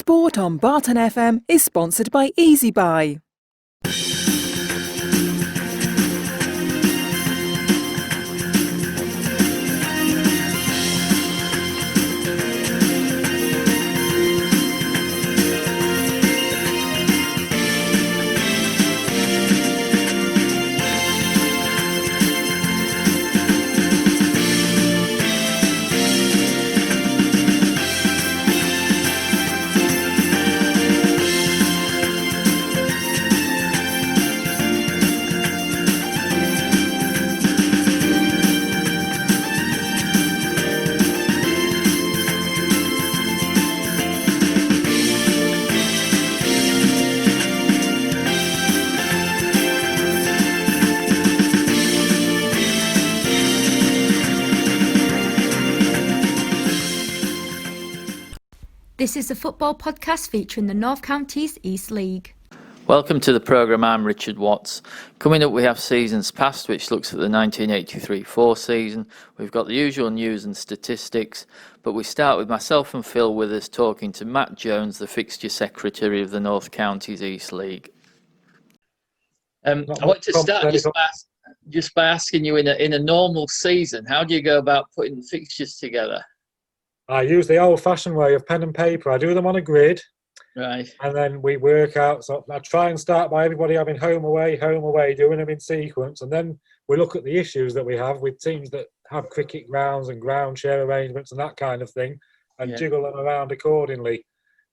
Sport on Barton FM is sponsored by Easy Buy. This is the football podcast featuring the North Counties East League. Welcome to the programme. I'm Richard Watts. Coming up we have Seasons Past, which looks at the 1983-4 season. We've got the usual news and statistics, but we start with myself and Phil with us talking to Matt Jones, the Fixture Secretary of the North Counties East League. I want to start just by asking you, in a normal season, how do you go about putting the fixtures together? I use the old-fashioned way of pen and paper. I do them on a grid, right, and then we work out. So I try and start by everybody having home, away, doing them in sequence, and then we look at the issues that we have with teams that have cricket grounds and ground share arrangements and that kind of thing, and jiggle them around accordingly.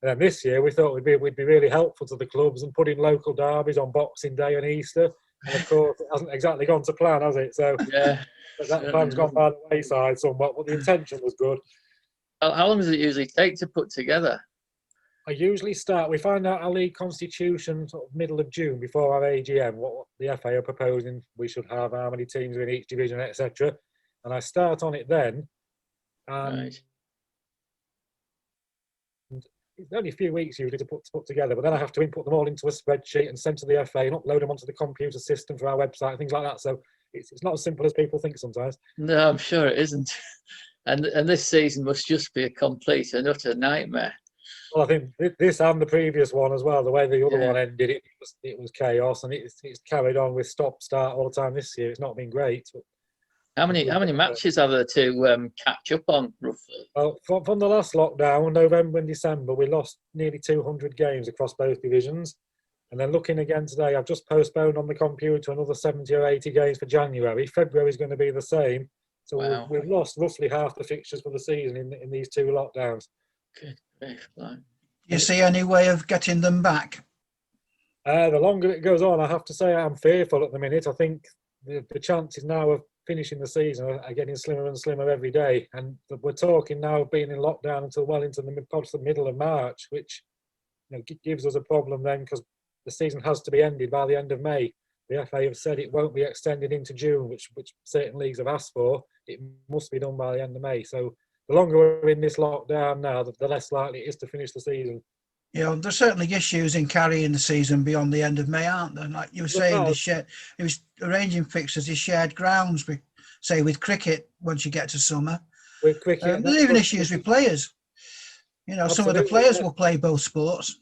And then this year we thought we'd be really helpful to the clubs and put in local derbies on Boxing Day and Easter, and of course it hasn't exactly gone to plan, has it? So that plan's gone by the wayside somewhat, but the intention was good. How long does it usually take to put together? I usually we find out our league constitution sort of middle of June before our AGM, what the FA are proposing we should have, how many teams are in each division, etc. And I start on it then. Right. And it's only a few weeks usually to put together, but then I have to input them all into a spreadsheet and send to the FA and upload them onto the computer system for our website and things like that. So it's not as simple as people think sometimes. No, I'm sure it isn't. And this season must just be a complete and utter nightmare. Well, I think this and the previous one as well, the way the other one ended, it was chaos, and it's carried on with stop-start all the time this year. It's not been great. But how many matches are there to catch up on, roughly? Well, from the last lockdown, November and December, we lost nearly 200 games across both divisions. And then looking again today, I've just postponed on the computer another 70 or 80 games for January. February is going to be the same. So wow. We've lost roughly half the fixtures for the season in these two lockdowns. Good. Do you see any way of getting them back? The longer it goes on, I have to say I'm fearful at the minute. I think the chances now of finishing the season are getting slimmer and slimmer every day. And we're talking now of being in lockdown until well into the middle of March, which gives us a problem then, because the season has to be ended by the end of May. The FA have said it won't be extended into June, which certain leagues have asked for. It must be done by the end of May. So the longer we're in this lockdown now, the less likely it is to finish the season. Yeah, there's certainly issues in carrying the season beyond the end of May, aren't there? Like you were saying, it was arranging fixtures in shared grounds, with cricket once you get to summer. With cricket, there's even issues with players. Some of the players will play both sports.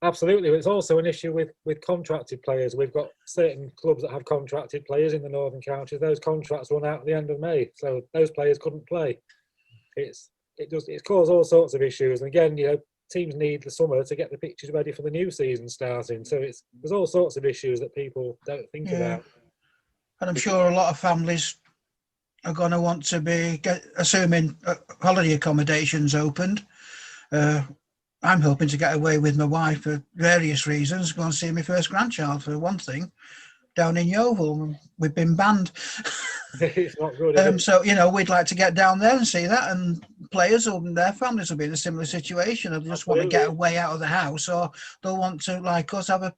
Absolutely. It's also an issue with contracted players. We've got certain clubs that have contracted players in the Northern Counties. Those contracts run out at the end of May, so those players couldn't play. It's caused all sorts of issues. And again, teams need the summer to get the pitches ready for the new season starting. So there's all sorts of issues that people don't think about. And I'm sure a lot of families are going to want to assuming holiday accommodations opened. I'm hoping to get away with my wife for various reasons. Go and see my first grandchild, for one thing, down in Yeovil. We've been banned. It's not good. So, we'd like to get down there and see that. And players and their families will be in a similar situation. They just want to get away out of the house, or they'll want to, like us, have a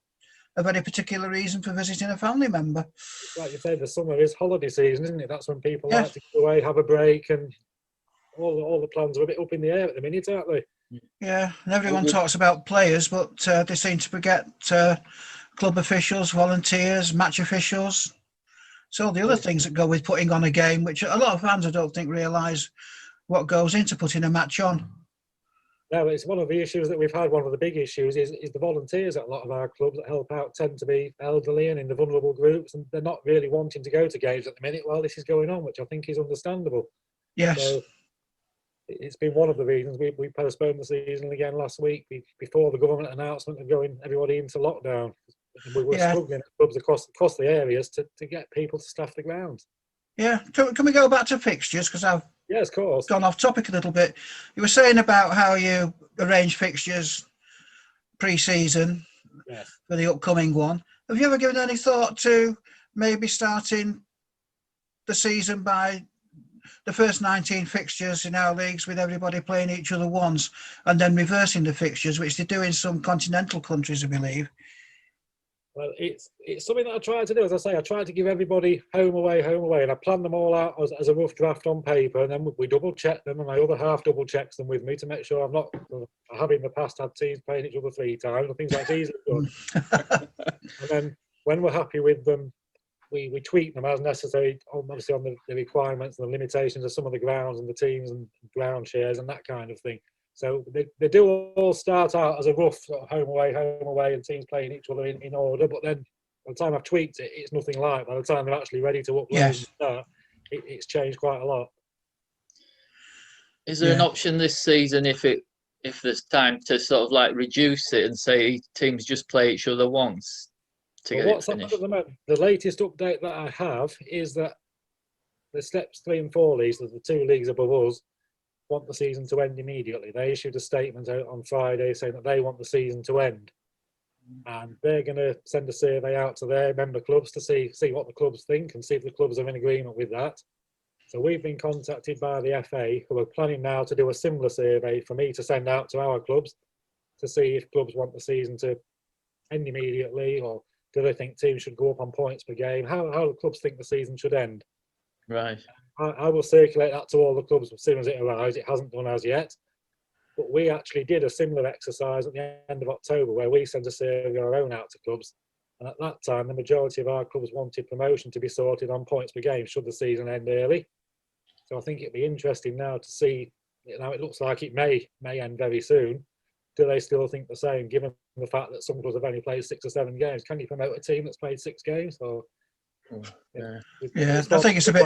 very particular reason for visiting a family member. Like you say, the summer is holiday season, isn't it? That's when people like to go away, have a break, and all the plans are a bit up in the air at the minute, aren't they? Yeah, and everyone talks about players, but they seem to forget club officials, volunteers, match officials. So all the other things that go with putting on a game, which a lot of fans I don't think realise what goes into putting a match on. No, it's one of the issues that we've had. One of the big issues is the volunteers at a lot of our clubs that help out tend to be elderly and in the vulnerable groups, and they're not really wanting to go to games at the minute while this is going on, which I think is understandable. Yes. So it's been one of the reasons we postponed the season again last week before the government announcement of going everybody into lockdown. We were struggling at clubs across the areas to get people to staff the grounds. Yeah. Can we go back to fixtures? Because I've Of course. gone off topic a little bit. You were saying about how you arrange fixtures pre-season for the upcoming one. Have you ever given any thought to maybe starting the season by the first 19 fixtures in our leagues with everybody playing each other once, and then reversing the fixtures, which they do in some continental countries, I believe? Well, it's something that I try to do. As I say, I try to give everybody home away, and I plan them all out as a rough draft on paper, and then we double check them, and my other half double checks them with me to make sure I have in the past had teams playing each other 3 times and things like that easily done. And then when we're happy with them, we tweak them as necessary, obviously on the requirements and the limitations of some of the grounds and the teams and ground shares and that kind of thing. So they do all start out as a rough sort of home away, and teams playing each other in order. But then by the time I've tweaked it, it's nothing like. By the time they're actually ready to upload and start, it's changed quite a lot. Is there an option this season if there's time to sort of like reduce it and say teams just play each other once to get it finished? At the moment, the latest update that I have is that the steps 3 and 4 leagues, the 2 leagues above us, want the season to end immediately. They issued a statement out on Friday saying that they want the season to end, and they're going to send a survey out to their member clubs to see what the clubs think and see if the clubs are in agreement with that. So we've been contacted by the FA, who are planning now to do a similar survey for me to send out to our clubs to see if clubs want the season to end immediately, or do they think teams should go up on points per game? How the clubs think the season should end. Right. I will circulate that to all the clubs as soon as it arrives. It hasn't done as yet. But we actually did a similar exercise at the end of October where we sent a survey of our own out to clubs. And at that time, the majority of our clubs wanted promotion to be sorted on points per game should the season end early. So I think it'd be interesting now to see, it looks like it may end very soon. Do they still think the same, given the fact that some clubs have only played 6 or 7 games? Can you promote a team that's played 6 games? Or I think it's a bit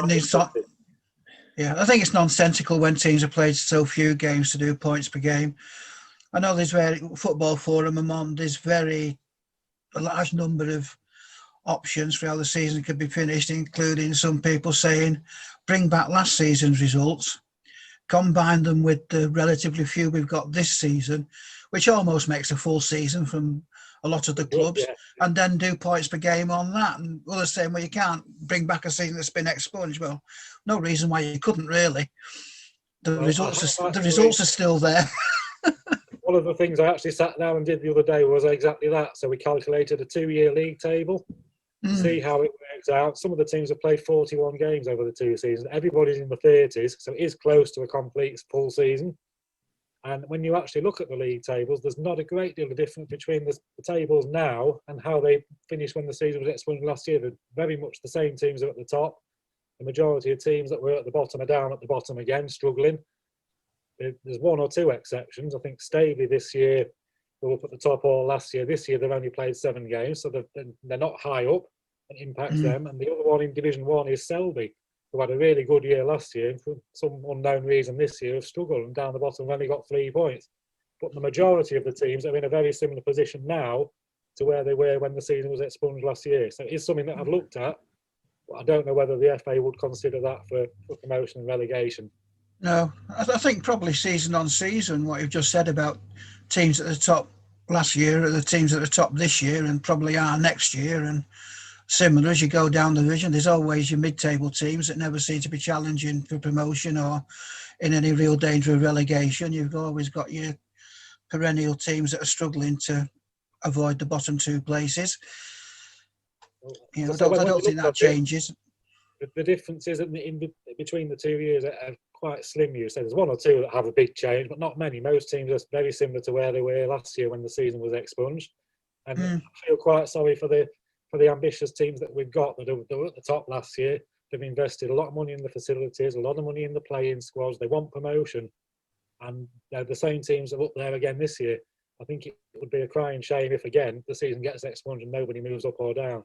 I think it's nonsensical when teams have played so few games to do points per game. I know there's Football Forum and on, there's a large number of options for how the season could be finished, including some people saying bring back last season's results, combine them with the relatively few we've got this season, which almost makes a full season from a lot of the clubs, and then do points per game on that. And others saying, well, you can't bring back a season that's been expunged. Well, no reason why you couldn't, really. The results are still there. One of the things I actually sat down and did the other day was exactly that. So we calculated a 2-year league table to see how it works out. Some of the teams have played 41 games over the 2 seasons. Everybody's in the 30s, so it is close to a complete full season. And when you actually look at the league tables, there's not a great deal of difference between the tables now and how they finished when the season was expunged last year. They're very much the same teams are at the top. The majority of teams that were at the bottom are down at the bottom again, struggling. There's 1 or 2 exceptions. I think Staveley this year were up at the top all last year. This year they've only played 7 games, so they're not high up. It impacts them. And the other one in Division 1 is Selby, who had a really good year last year, and for some unknown reason this year have struggled, and down the bottom have only got 3 points. But the majority of the teams are in a very similar position now to where they were when the season was expunged last year. So it is something that I've looked at, but I don't know whether the FA would consider that for promotion and relegation. No, I think probably season on season, what you've just said about teams at the top last year are the teams at the top this year and probably are next year, and similar as you go down the division. There's always your mid-table teams that never seem to be challenging for promotion or in any real danger of relegation. You've always got your perennial teams that are struggling to avoid the bottom 2 places. I don't think that changes. The differences in between the 2 years are quite slim. You say there's 1 or 2 that have a big change, but not many. Most teams are very similar to where they were last year when the season was expunged. And I feel quite sorry for the ambitious teams that we've got that were at the top last year. They've invested a lot of money in the facilities, a lot of money in the playing squads. They want promotion, and they're the same teams are up there again this year. I think it would be a crying shame if, again, the season gets expunged and nobody moves up or down.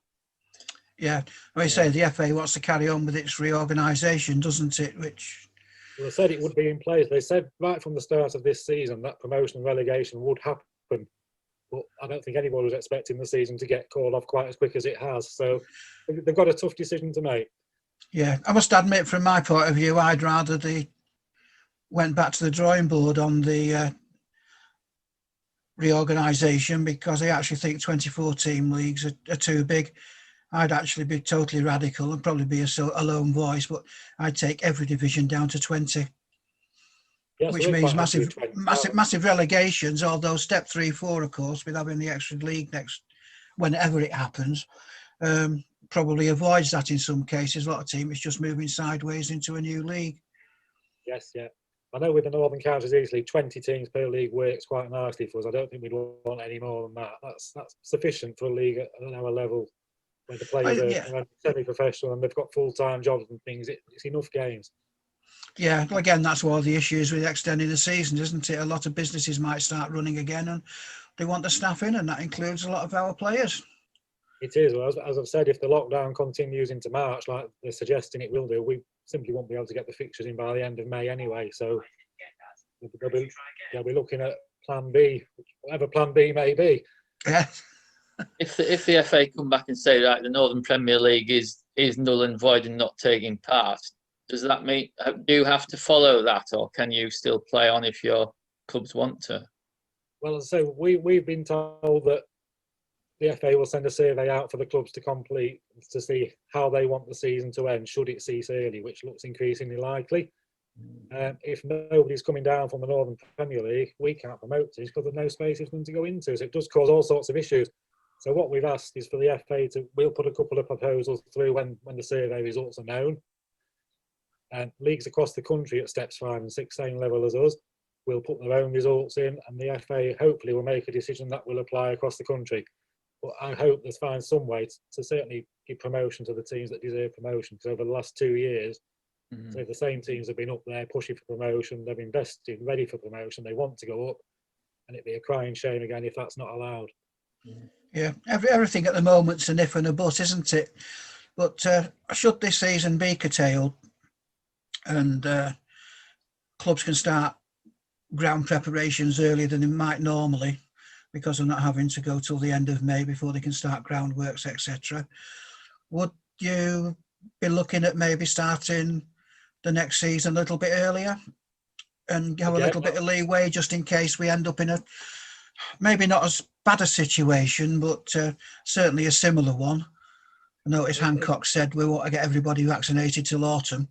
Yeah, I mean, say the FA wants to carry on with its reorganisation, doesn't it? Which Well, they said it would be in place. They said right from the start of this season that promotion and relegation would happen. But I don't think anyone was expecting the season to get called off quite as quick as it has. So they've got a tough decision to make. yeah, I must admit, from my point of view, I'd rather they went back to the drawing board on the reorganisation, because I actually think 24 team leagues are too big. I'd actually be totally radical and probably be a lone voice, but I'd take every division down to 20. Yes, Which means massive relegations, although step 3, 4, of course, with having the extra league next, whenever it happens, probably avoids that in some cases. A lot of teams just moving sideways into a new league. Yes, yeah. I know with the Northern Counties East League, 20 teams per league works quite nicely for us. I don't think we'd want any more than that. That's sufficient for a league at our level, where the players are semi-professional and they've got full-time jobs and things. It's enough games. Yeah, well, again, that's one of the issues with extending the season, isn't it? A lot of businesses might start running again and they want the staff in, and that includes a lot of our players. It is. Well, as I've said, if the lockdown continues into March, like they're suggesting it will do, we simply won't be able to get the fixtures in by the end of May anyway. So they'll be looking at Plan B, whatever Plan B may be. Yeah. If the FA come back and say, right, the Northern Premier League is null and void and not taking part, does that mean, do you have to follow that, or can you still play on if your clubs want to? Well, as I say, we've been told that the FA will send a survey out for the clubs to complete to see how they want the season to end, should it cease early, which looks increasingly likely. If nobody's coming down from the Northern Premier League, we can't promote teams because there's no spaces for them to go into. So it does cause all sorts of issues. So what we've asked is for the FA we'll put a couple of proposals through when the survey results are known. And leagues across the country at steps 5 and 6, same level as us, will put their own results in, and the FA hopefully will make a decision that will apply across the country. But I hope there's find some way to certainly give promotion to the teams that deserve promotion, because over the last 2 years, so the same teams have been up there pushing for promotion, they've invested, ready for promotion, they want to go up, and it'd be a crying shame again if that's not allowed. Yeah, everything at the moment's an if and a but, isn't it? But should this season be curtailed and clubs can start ground preparations earlier than they might normally, because they're not having to go till the end of May before they can start groundworks, etc., would you be looking at maybe starting the next season a little bit earlier and have a little bit of leeway just in case we end up in a maybe not as bad a situation, but certainly a similar one? I notice Hancock said we want to get everybody vaccinated till autumn.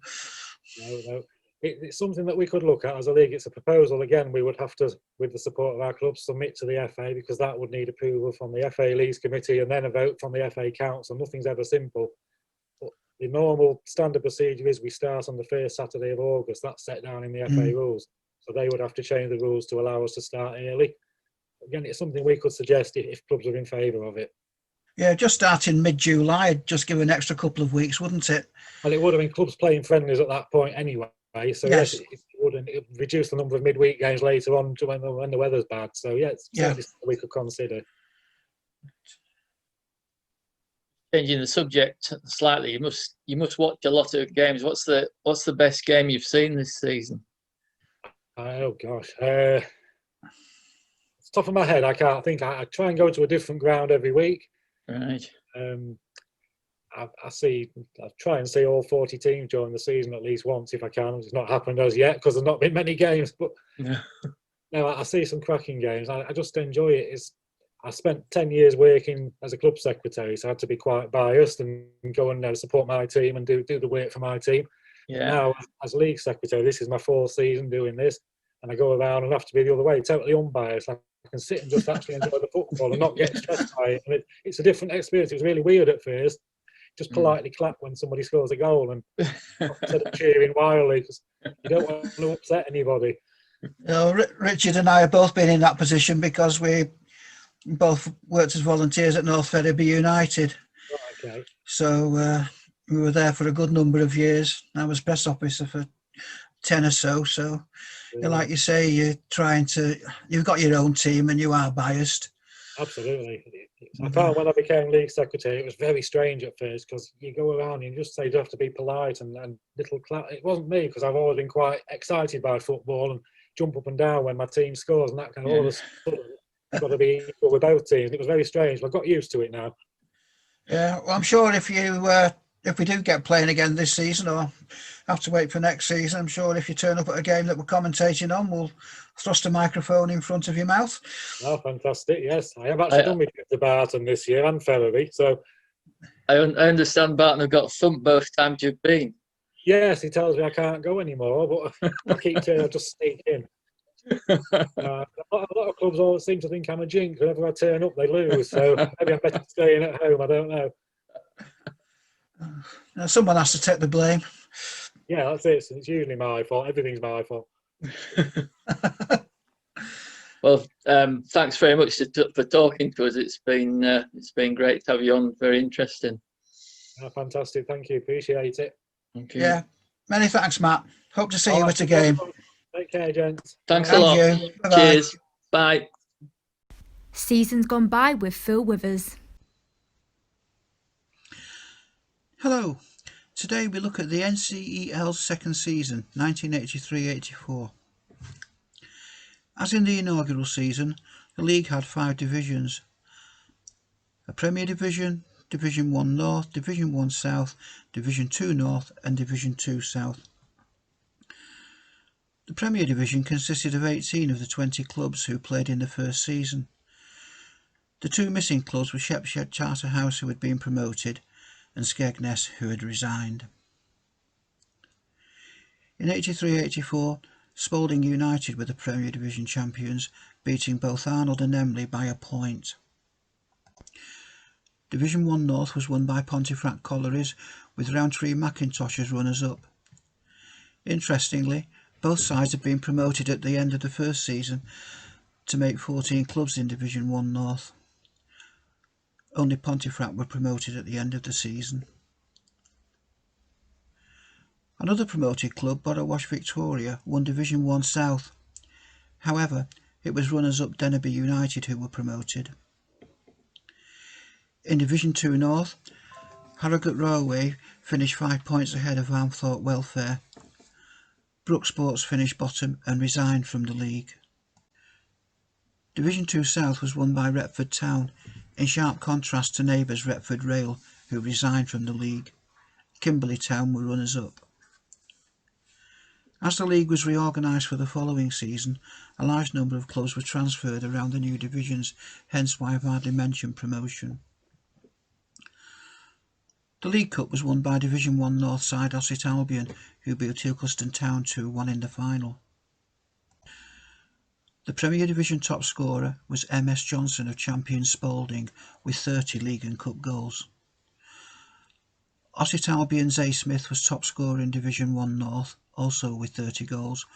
No. It's something that we could look at as a league. It's a proposal. Again, we would have to, with the support of our clubs, submit to the FA, because that would need approval from the FA Leagues Committee and then a vote from the FA Council. Nothing's ever simple. But the normal standard procedure is we start on the first Saturday of August. That's set down in the FA rules. So they would have to change the rules to allow us to start early. Again, it's something we could suggest if clubs are in favour of it. Yeah, just starting mid-July, just give an extra couple of weeks, wouldn't it? Well, it would have been clubs playing friendlies at that point anyway. So yes, it would reduce the number of midweek games later on to when the weather's bad. So yeah, it's certainly something we could consider. Changing the subject slightly, you must watch a lot of games. What's the best game you've seen this season? Oh gosh, it's top of my head. I can't think. I try and go to a different ground every week. Right. I try and see all 40 teams during the season at least once if I can. It's not happened as yet because there's not been many games. But no, I see some cracking games. I just enjoy it. I spent 10 years working as a club secretary, so I had to be quite biased and go and support my team and do the work for my team. Yeah. Now, as league secretary, this is my 4th season doing this, and I go around and have to be the other way, totally unbiased. I can sit and just actually enjoy the football and not get stressed by it. And it's a different experience. It was really weird at first. Just politely clap when somebody scores a goal and instead of cheering wildly, because you don't want to upset anybody. Richard and I have both been in that position because we both worked as volunteers at North Ferriby United. Oh, okay. So we were there for a good number of years. I was press officer for 10 or so. So, Yeah, like you say, you've got your own team and you are biased. absolutely. I found when I became league secretary, it was very strange at first because you go around and you just say you have to be polite and little clap. It wasn't me because I've always been quite excited by football and jump up and down when my team scores and that kind of all of a sudden you've got to be equal with both teams. It was very strange, but I got used to it now. Yeah, well, I'm sure if we do get playing again this season, or have to wait for next season, I'm sure if you turn up at a game that we're commentating on, we'll thrust a microphone in front of your mouth. Oh, fantastic! Yes, I have actually done my trip to Barton this year and Ferriby. So I understand Barton have got thumped both times you've been. yes, he tells me I can't go anymore, but I keep saying I'll just sneak in. A lot of clubs all seem to think I'm a jinx. Whenever I turn up, they lose. So maybe I'm better staying at home. I don't know. Someone has to take the blame. Yeah, that's it. So it's usually my fault. Everything's my fault. Well, thanks very much for talking to us. It's been great to have you on. Very interesting. Oh, fantastic. Thank you. Appreciate it. Thank you. Yeah, many thanks, Matt. Hope to see All you right, at a game. Take care, gents. Thanks Bye. a lot. And you. Bye-bye. Cheers. Bye. Season's gone by with Phil Withers. Hello. Today we look at the NCEL's second season, 1983-84. As in the inaugural season, the league had 5 divisions: a Premier Division, Division 1 North, Division 1 South, Division 2 North and Division 2 South. The Premier Division consisted of 18 of the 20 clubs who played in the first season. The 2 missing clubs were Shepshed Charterhouse, who had been promoted, and Skegness, who had resigned. In 83-84, Spalding United were the Premier Division champions, beating both Arnold and Emley by a point. Division 1 North was won by Pontefract Collieries, with Rowntree Macintosh as runners-up. Interestingly, both sides had been promoted at the end of the first season to make 14 clubs in Division 1 North. Only Pontefract were promoted at the end of the season. Another promoted club, Borrowash Victoria, won Division 1 South. However, it was runners-up Dennerby United who were promoted. In Division 2 North, Harrogate Railway finished 5 points ahead of Armthorpe Welfare. Brook Sports finished bottom and resigned from the league. Division 2 South was won by Retford Town, in sharp contrast to neighbours Retford Rail, who resigned from the league. Kimberley Town were runners-up. As the league was reorganised for the following season, a large number of clubs were transferred around the new divisions, hence why I've hardly mentioned promotion. The League Cup was won by Division 1 North side Ossett Albion, who beat Ilkeston Town 2-1 in the final. The Premier Division top scorer was M.S. Johnson of champion Spalding, with 30 league and cup goals. Ossett Albion's A. Smith was top scorer in Division 1 North, also with 30 goals,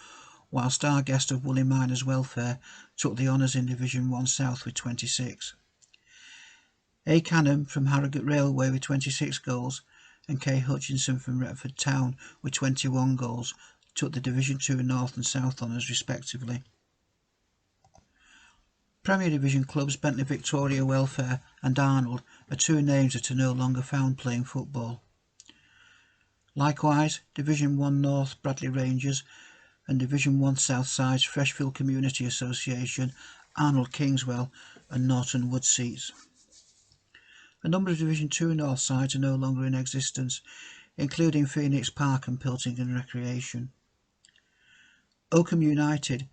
while Star Guest of Woolley Miners Welfare took the honours in Division 1 South with 26. A. Canham from Harrogate Railway with 26 goals and K. Hutchinson from Retford Town with 21 goals took the Division 2 North and South honours respectively. Premier Division clubs Bentley Victoria Welfare and Arnold are 2 names that are no longer found playing football. Likewise, Division 1 North Bradley Rangers and Division 1 South sides Freshfield Community Association, Arnold Kingswell and Norton Woodseats. A number of Division 2 North sides are no longer in existence, including Phoenix Park and Pilkington Recreation. Oakham United,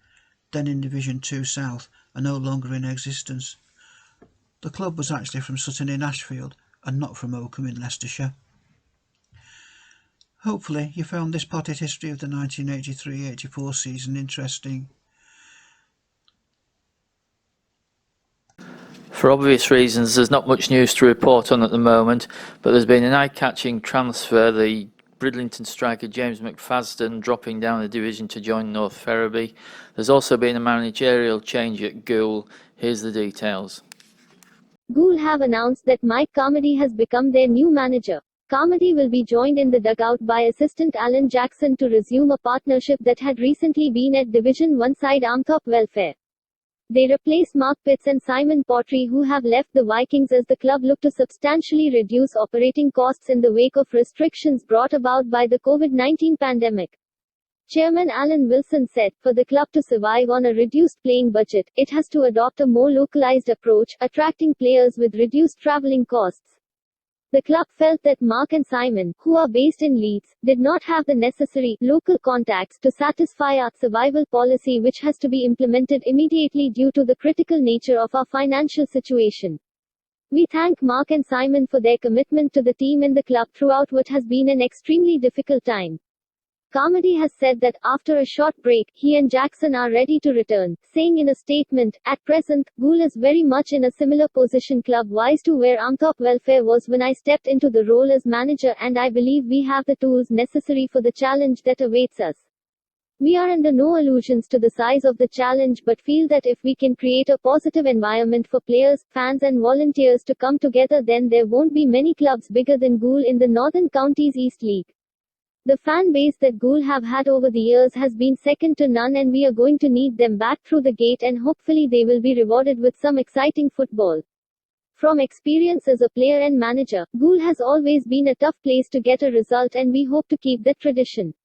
then in Division 2 South, are no longer in existence. The club was actually from Sutton in Ashfield and not from Oakham in Leicestershire. Hopefully you found this potted history of the 1983-84 season interesting. For obvious reasons, there's not much news to report on at the moment, but there's been an eye-catching transfer, the Bridlington striker James McFadden dropping down a division to join North Ferriby. There's also been a managerial change at Goole. Here's the details. Goole have announced that Mike Carmody has become their new manager. Carmody will be joined in the dugout by assistant Alan Jackson to resume a partnership that had recently been at Division 1 side Armthorpe Welfare. They replace Mark Pitts and Simon Pottery, who have left the Vikings as the club looked to substantially reduce operating costs in the wake of restrictions brought about by the COVID-19 pandemic. Chairman Alan Wilson said, for the club to survive on a reduced playing budget, it has to adopt a more localized approach, attracting players with reduced travelling costs. The club felt that Mark and Simon, who are based in Leeds, did not have the necessary local contacts to satisfy our survival policy, which has to be implemented immediately due to the critical nature of our financial situation. We thank Mark and Simon for their commitment to the team and the club throughout what has been an extremely difficult time. Carmody has said that, after a short break, he and Jackson are ready to return, saying in a statement, "At present, Gould is very much in a similar position club-wise to where Armthorpe Welfare was when I stepped into the role as manager, and I believe we have the tools necessary for the challenge that awaits us. We are under no illusions to the size of the challenge, but feel that if we can create a positive environment for players, fans and volunteers to come together, then there won't be many clubs bigger than Gould in the Northern Counties East League. The fan base that Gould have had over the years has been second to none, and we are going to need them back through the gate, and hopefully they will be rewarded with some exciting football." From experience as a player and manager, Gould has always been a tough place to get a result, and we hope to keep that tradition.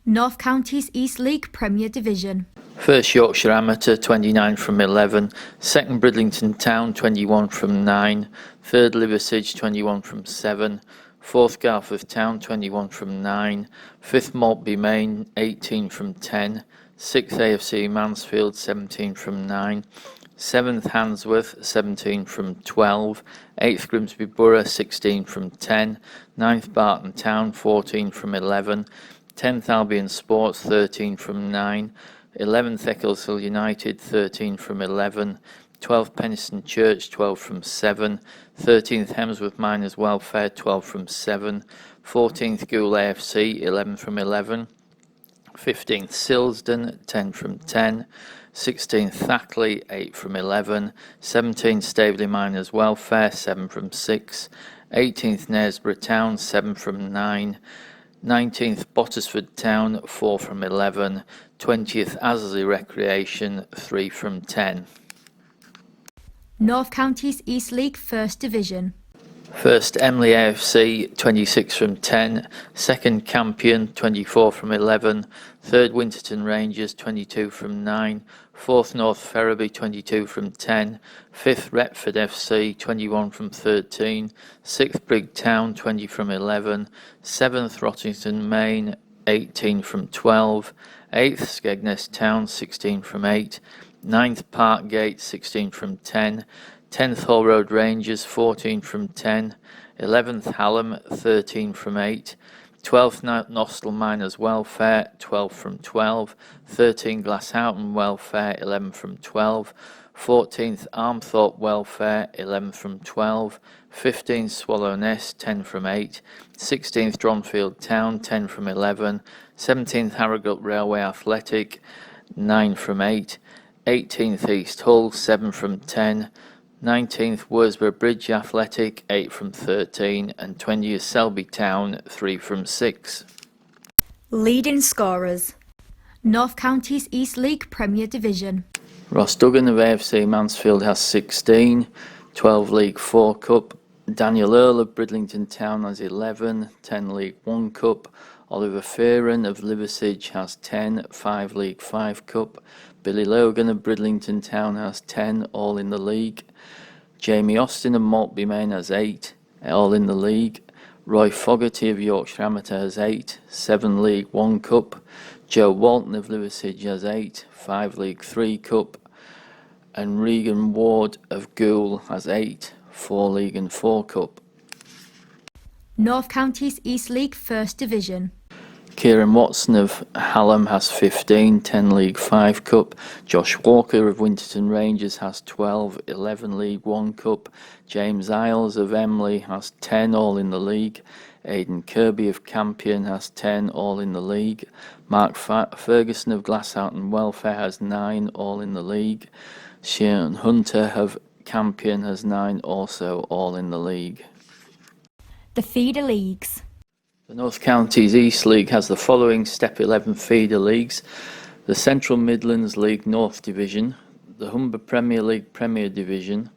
North Counties East League Premier Division. First Yorkshire Amateur 29 from 11, second Bridlington Town 21 from 9, third Liversedge 21 from 7, fourth Garforth Town 21 from 9, fifth Maltby Main 18 from 10, sixth AFC Mansfield 17 from 9, seventh Handsworth 17 from 12, eighth Grimsby Borough 16 from 10, ninth Barton Town 14 from 11, 10th Albion Sports 13 from 9, 11th Eccleshill United 13 from 11, 12th Penistone Church 12 from 7, 13th Hemsworth Miners Welfare 12 from 7, 14th Goole AFC 11 from 11, 15th Silsden 10 from 10, 16th Thackley 8 from 11, 17th Staveley Miners Welfare 7 from 6, 18th Knaresborough Town 7 from 9, 19th Bottisford Town 4 from 11, 20th Asley Recreation 3 from 10. North Counties East League First Division. First Emley AFC 26 from 10, second Campion 24 from 11, third Winterton Rangers 22 from 9, fourth North Ferriby 22 from 10, fifth Retford FC 21 from 13, sixth Brigg Town 20 from 11, seventh Rottington Main 18 from 12, eighth Skegness Town 16 from 8, ninth Parkgate 16 from 10, 10th Hull Road Rangers 14 from 10, 11th Hallam 13 from 8, 12th Nostell Miners Welfare 12 from 12, 13th Glasshoughton Welfare 11 from 12, 14th Armthorpe Welfare 11 from 12, 15th Swallow Nest 10 from 8, 16th Dronfield Town 10 from 11, 17th Harrogate Railway Athletic 9 from 8, 18th East Hull 7 from 10, 19th Worsborough Bridge Athletic 8 from 13, and 20th Selby Town 3 from 6. Leading scorers. North Counties East League Premier Division. Ross Duggan of AFC Mansfield has 16, 12 League 4 Cup. Daniel Earl of Bridlington Town has 11, 10 League 1 Cup. Oliver Fearon of Liversedge has 10, 5 League 5 Cup. Billy Logan of Bridlington Town has 10, all in the league. Jamie Austin of Maltby Main has 8, all in the league. Roy Fogarty of Yorkshire Amateur has 8, 7 League 1 Cup. Joe Walton of Liversedge has 8, 5 League 3 Cup. And Regan Ward of Goole has 8, 4 League and 4 Cup. North Counties East League First Division. Kieran Watson of Hallam has 15, 10 League 5 Cup. Josh Walker of Winterton Rangers has 12, 11 League 1 Cup. James Isles of Emley has 10, all in the league. Aidan Kirby of Campion has 10, all in the league. Mark Ferguson of Glasshoughton Welfare has 9, all in the league. Sean Hunter of Campion has 9, also all in the league. The feeder leagues. The North Counties East League has the following Step 11 feeder leagues: the Central Midlands League North Division, the Humber Premier League Premier Division,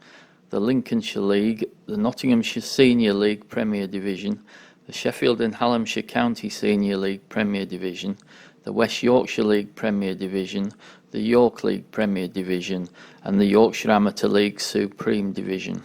the Lincolnshire League, the Nottinghamshire Senior League Premier Division, the Sheffield and Hallamshire County Senior League Premier Division, the West Yorkshire League Premier Division, the York League Premier Division, and the Yorkshire Amateur League Supreme Division.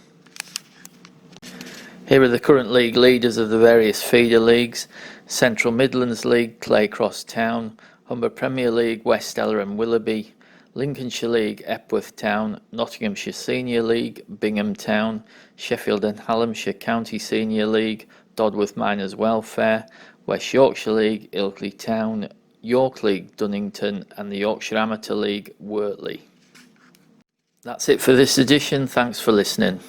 Here are the current league leaders of the various feeder leagues: Central Midlands League Claycross Town, Humber Premier League West Ella and Willoughby, Lincolnshire League Epworth Town, Nottinghamshire Senior League Bingham Town, Sheffield and Hallamshire County Senior League Dodworth Miners Welfare, West Yorkshire League Ilkley Town, York League Dunnington, and the Yorkshire Amateur League Wortley. That's it for this edition. Thanks for listening.